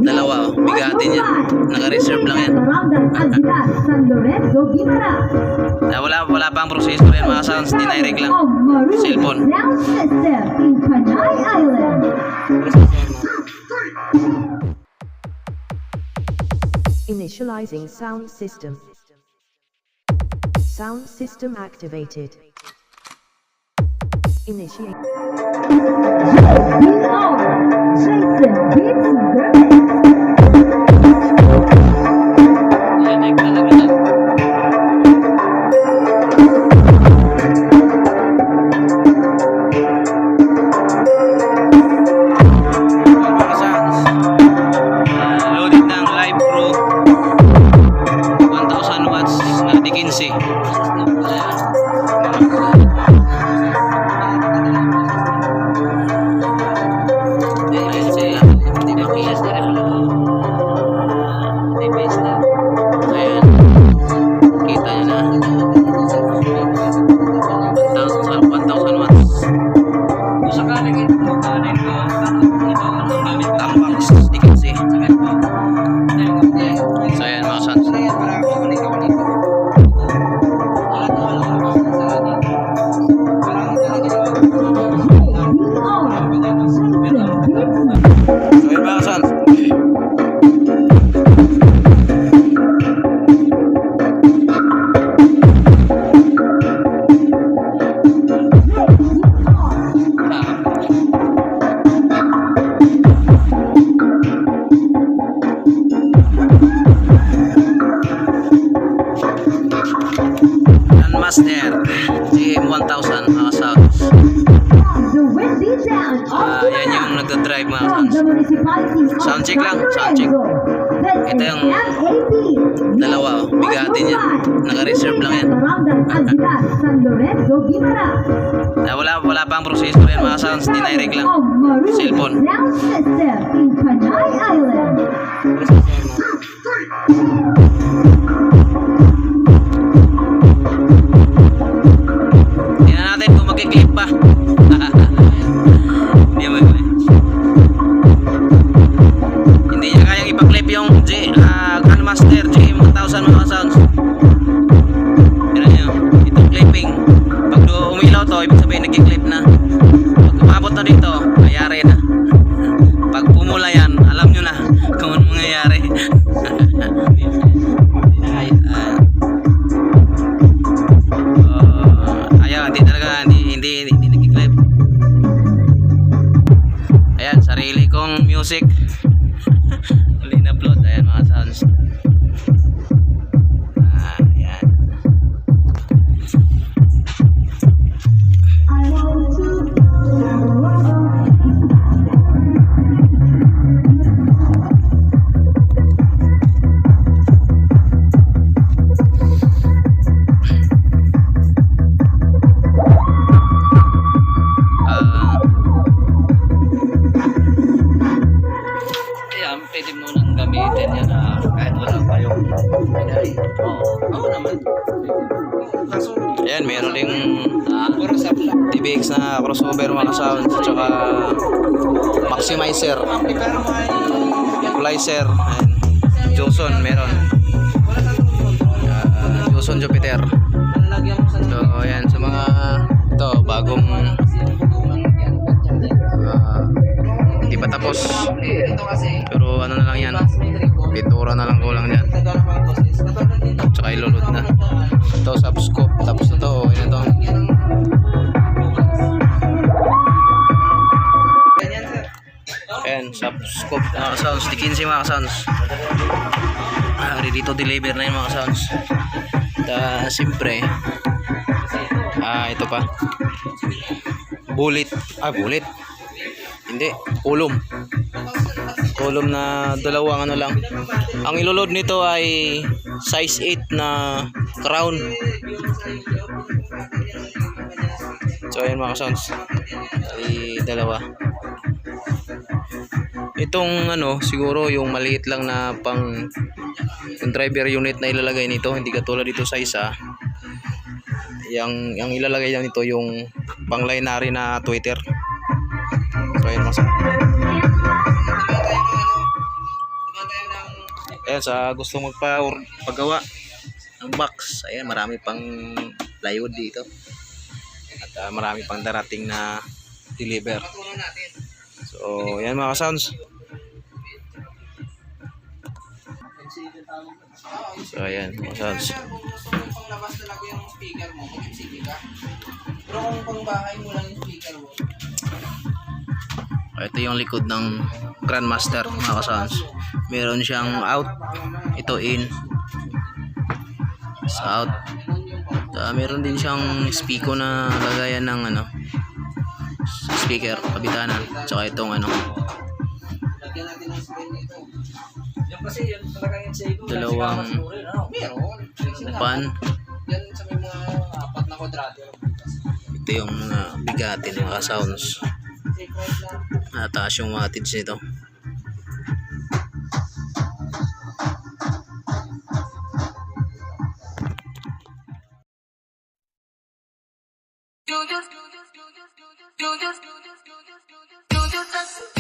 Dalawa, bigatin yan. Naka-reserve lang yan. Wala pang processor yan mga sounds, dinirect lang. Cellphone. Initializing sound system. Sound system activated. Initiate. Loaded ng Live Pro 1000 watts na D15. Master GM1000 mga sounds. Yan yung nagdadrive mga sounds. Soundcheck lang, soundcheck. Ito yung dalawa, bigatin yan. Naka-reserve lang yan. Wala pang processor yan mga sounds, dinirect lang. Cellphone. Clip pa. Hindi niya kayang ipa-clip yung Grandmaster GM1000 mga sounds. Tignan niyo, itong clipping. Pag umilaw to, ibig sabihin nag-clip na. Pag umabot na dito, mayari na. Pag pumula yan, alam nyo na kung anong mangyayari. Hindi nag-clip. Ayan, sarili kong music. Uli na upload. Ayan mga sounds. Ayan. Pwede mo nang gamitin yan kahit wala pa yung binay. Oo naman. Ayan, meron ding DBX na crossover mga sounds at saka maximizer, equalizer. Johnson meron. Johnson Jupiter. So ayan, sa mga ito bagong hindi pa tapos, pero ano na lang yan, pintura na lang kulang yan, tsaka ilulod na ito, subscope, tapos na ito, okay na ito. Ayan, subscope sounds, D15 mga sounds, ready to deliver na yung mga sounds. Siyempre ito pa, bullet, hindi, column na dalawang ano lang. Ang iloload nito ay size 8 na crown. So ayan mga sounds, ay dalawa. Itong ano, siguro yung maliit lang na pang yung driver unit na ilalagay nito, hindi katulad dito sa isa. Yang ilalagay lang nito yung pang lineary na tweeter. So ayan mga sounds. ayan, sa gusto paggawa ng box, ayan, marami pang plywood dito. At marami pang darating na deliver. So, ayan mga ka-sounds. So, ayan mga ka-sounds. Kung gusto mo pang labas talaga yung speaker mo, mag-MCB ka. Pero kung pang bahay mo lang yung speaker mo, Ito yung likod ng Grandmaster mga ka-sounds. Meron siyang out, ito in, sa out. Meron din siyang speaker na lagayan ng speaker, kabitanan. Tsaka itong lagyan natin ng screen dito. Yan kasi yan talaga yung sa ito. dalawang Meron. pan. Yan sa may mga apat na kwadrado. Ito yung mga bigatin mga ka-sounds. Take right lang. Nataas yung wattage nito. Do you